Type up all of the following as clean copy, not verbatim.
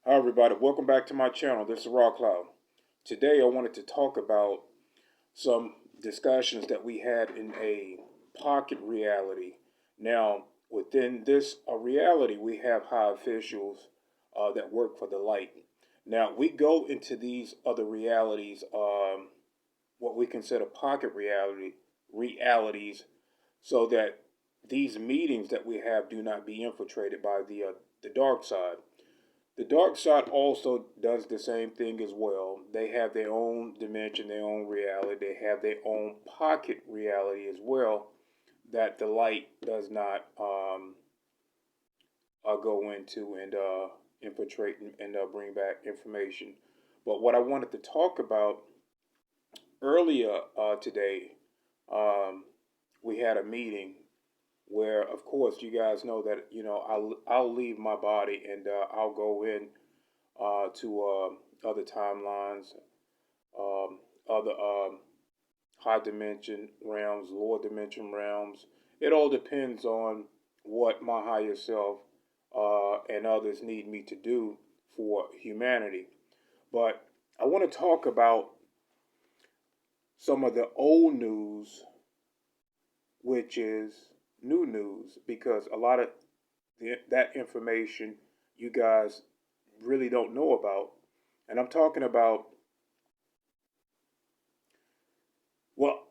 Hi everybody, welcome back to my channel. This is Raw Cloud. Today I wanted to talk about some discussions that we had in a pocket reality. Now, within this reality, we have high officials that work for the light. Now, we go into these other realities, what we consider pocket realities, so that these meetings that we have do not be infiltrated by the dark side. The dark side also does the same thing as well. They have their own dimension, their own reality. They have their own pocket reality as well that the light does not go into and infiltrate and bring back information. But what I wanted to talk about earlier today, um, we had a meeting where, of course, you guys know that I'll leave my body and I'll go in to other timelines, other high dimension realms, lower dimension realms. It all depends on what my higher self and others need me to do for humanity. But I want to talk about some of the old news, which is new news, because a lot of that information you guys really don't know about. And I'm talking about, well,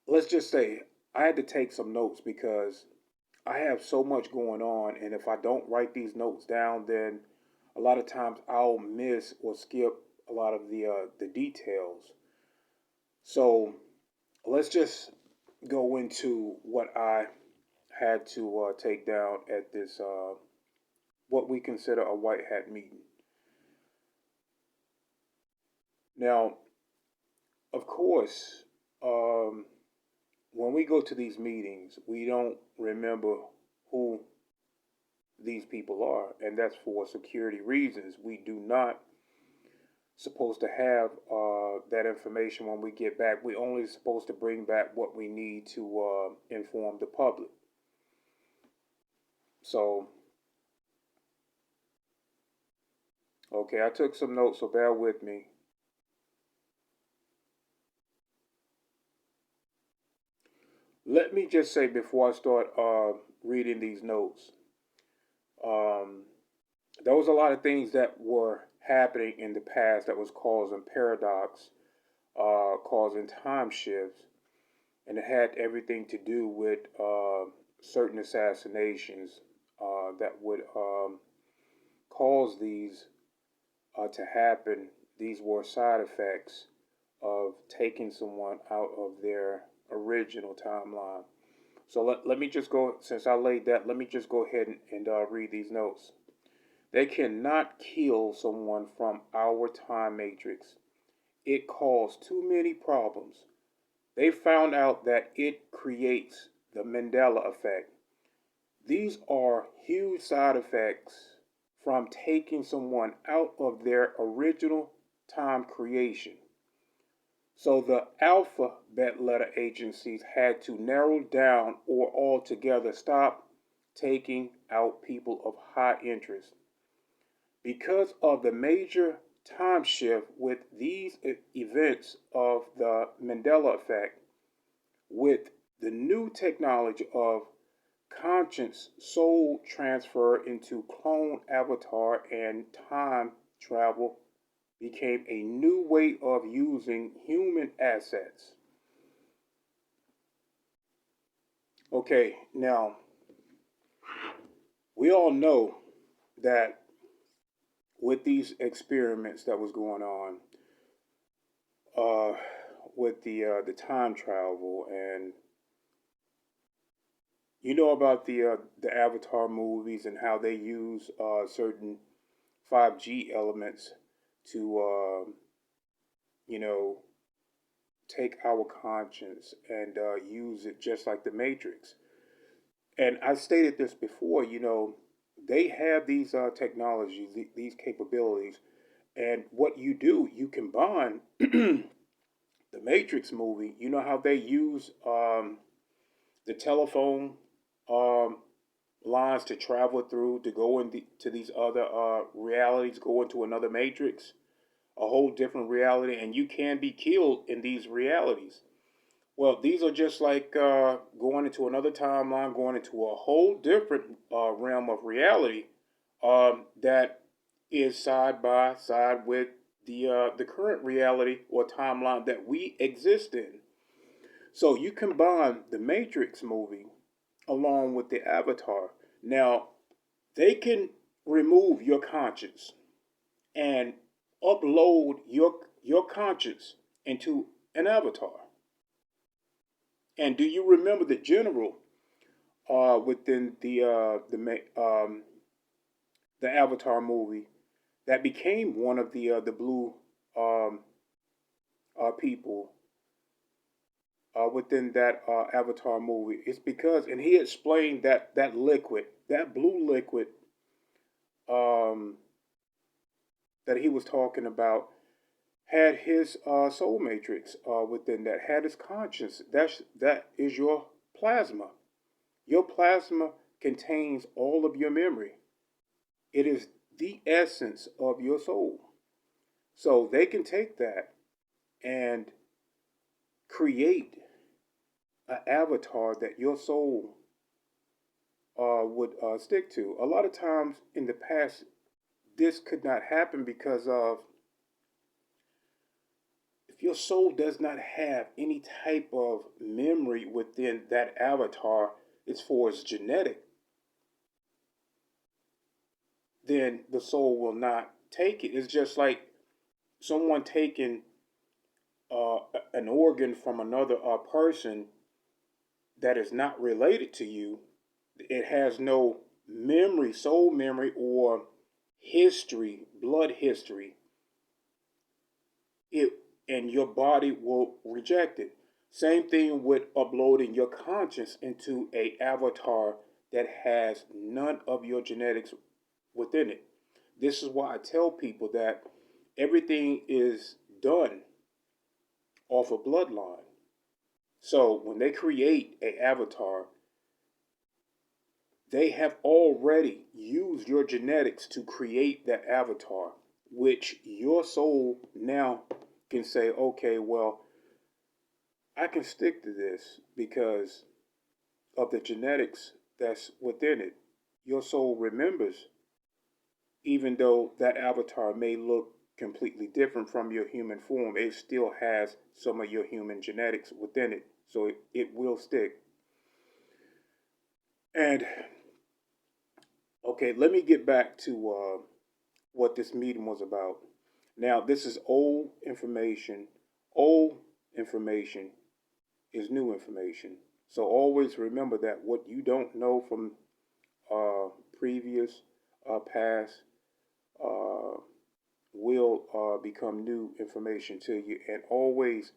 let's just say I had to take some notes because I have so much going on. And if I don't write these notes down, then a lot of times I'll miss or skip a lot of the details. So let's just go into what I had to take down at this, what we consider a white hat meeting. Now, of course, um, when we go to these meetings, we don't remember who these people are, and that's for security reasons. We do not supposed to have that information when we get back. We only supposed to bring back what we need to inform the public. So, okay, I took some notes, so bear with me. Let me just say before I start reading these notes, um, there was a lot of things that were happening in the past that was causing paradox, causing time shifts, and it had everything to do with certain assassinations that would cause these to happen. These were side effects of taking someone out of their original timeline. So let me just go, since I laid that, let me just go ahead and read these notes. They cannot kill someone from our time matrix. It caused too many problems. They found out that it creates the Mandela effect. These are huge side effects from taking someone out of their original time creation. So the alphabet letter agencies had to narrow down or altogether stop taking out people of high interest. Because of the major time shift with these events of the Mandela effect, with the new technology of conscious soul transfer into clone avatar and time travel became a new way of using human assets. Okay, now we all know that with these experiments that was going on, uh, with the time travel, and you know about the Avatar movies and how they use certain 5G elements to you know take our conscience and use it just like the Matrix. And I stated this before. They have these technologies, these capabilities, and what you do, you combine the Matrix movie. You know how they use the telephone um, lines to travel through to go to these other realities, go into another matrix, a whole different reality, and you can be killed in these realities. Well, these are just like going into another timeline, going into a whole different realm of reality that is side by side with the current reality or timeline that we exist in. So you combine the Matrix movie along with the Avatar. Now they can remove your conscience and upload your conscience into an avatar. And do you remember the general within the Avatar movie that became one of the blue um, people within that Avatar movie? It's because, and he explained that that liquid, that blue liquid um, that he was talking about, had his soul matrix within that, had his conscience. That is your plasma. Your plasma contains all of your memory. It is the essence of your soul. So they can take that and create an avatar that your soul would stick to. A lot of times in the past, this could not happen because of if your soul does not have any type of memory within that avatar as far as genetic, then the soul will not take it. It's just like someone taking uh, an organ from another person that is not related to you. It has no memory, soul memory, or history, blood history. It and your body will reject it. Same thing with uploading your conscience into a avatar that has none of your genetics within it. This is why I tell people that everything is done off a bloodline. So when they create a avatar, they have already used your genetics to create that avatar, which your soul now can say, okay, well, I can stick to this because of the genetics that's within it. Your soul remembers, even though that avatar may look completely different from your human form, it still has some of your human genetics within it. So it will stick. And okay, let me get back to what this meeting was about. Now, this is old information. Old information is new information. So always remember that what you don't know from previous past uh, will become new information to you. And always,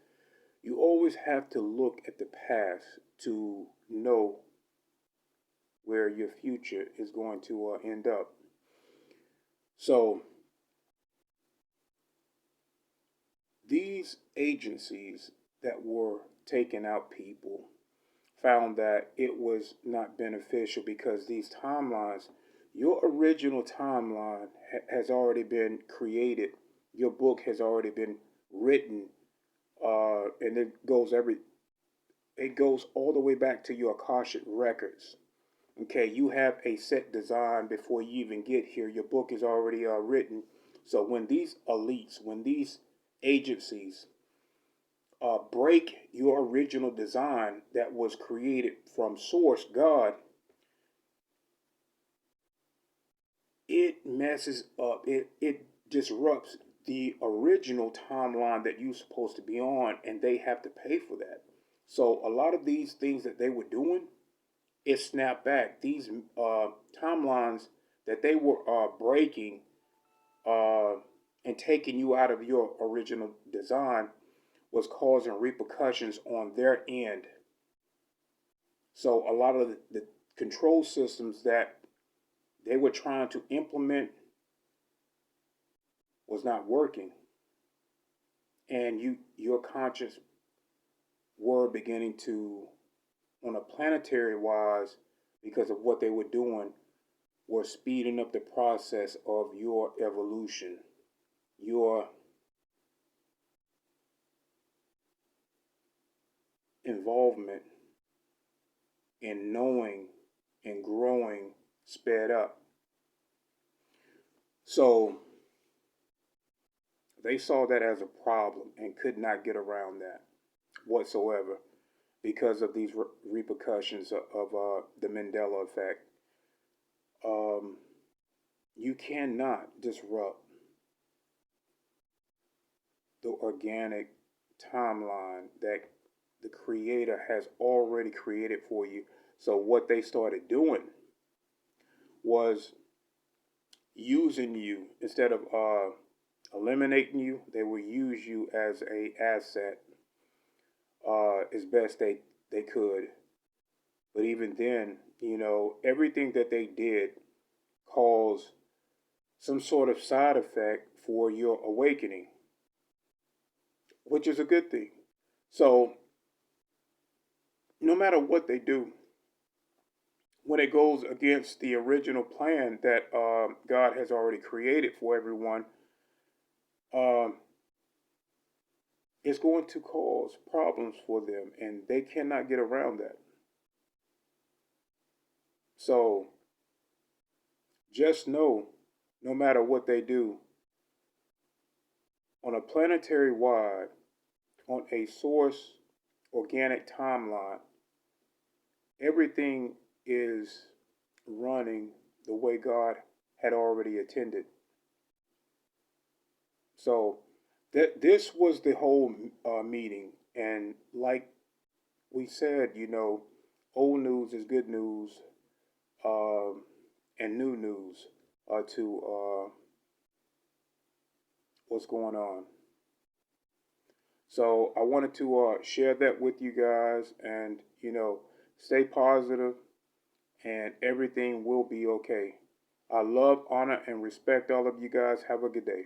you always have to look at the past to know where your future is going to end up. So these agencies that were taking out people found that it was not beneficial because these timelines, your original timeline has already been created. Your book has already been written, and it goes all the way back to your Akashic records. Okay, you have a set design before you even get here. Your book is already written. So when these elites, when these agencies break your original design that was created from source God, it messes up. It disrupts the original timeline that you're supposed to be on, and they have to pay for that. So a lot of these things that they were doing, it snapped back. These timelines that they were breaking uh, and taking you out of your original design was causing repercussions on their end. So a lot of the control systems that they were trying to implement was not working, and your conscious were beginning to, on a planetary wise, because of what they were doing were speeding up the process of your evolution, your involvement in knowing and growing sped up. So they saw that as a problem and could not get around that whatsoever because of these repercussions of the Mandela effect. Um, you cannot disrupt the organic timeline that the creator has already created for you. So what they started doing was using you instead of eliminating you. They will use you as a asset as best they could. But even then, everything that they did caused some sort of side effect for your awakening, which is a good thing. So no matter what they do, when it goes against the original plan that God has already created for everyone, um, it's going to cause problems for them, and they cannot get around that. So just know, no matter what they do, on a planetary wide, on a source organic timeline, everything is running the way God had already intended. So this was the whole meeting, and like we said, old news is good news, um, and new news to what's going on. So I wanted to share that with you guys, and stay positive, and everything will be okay. I love, honor, and respect all of you guys. Have a good day.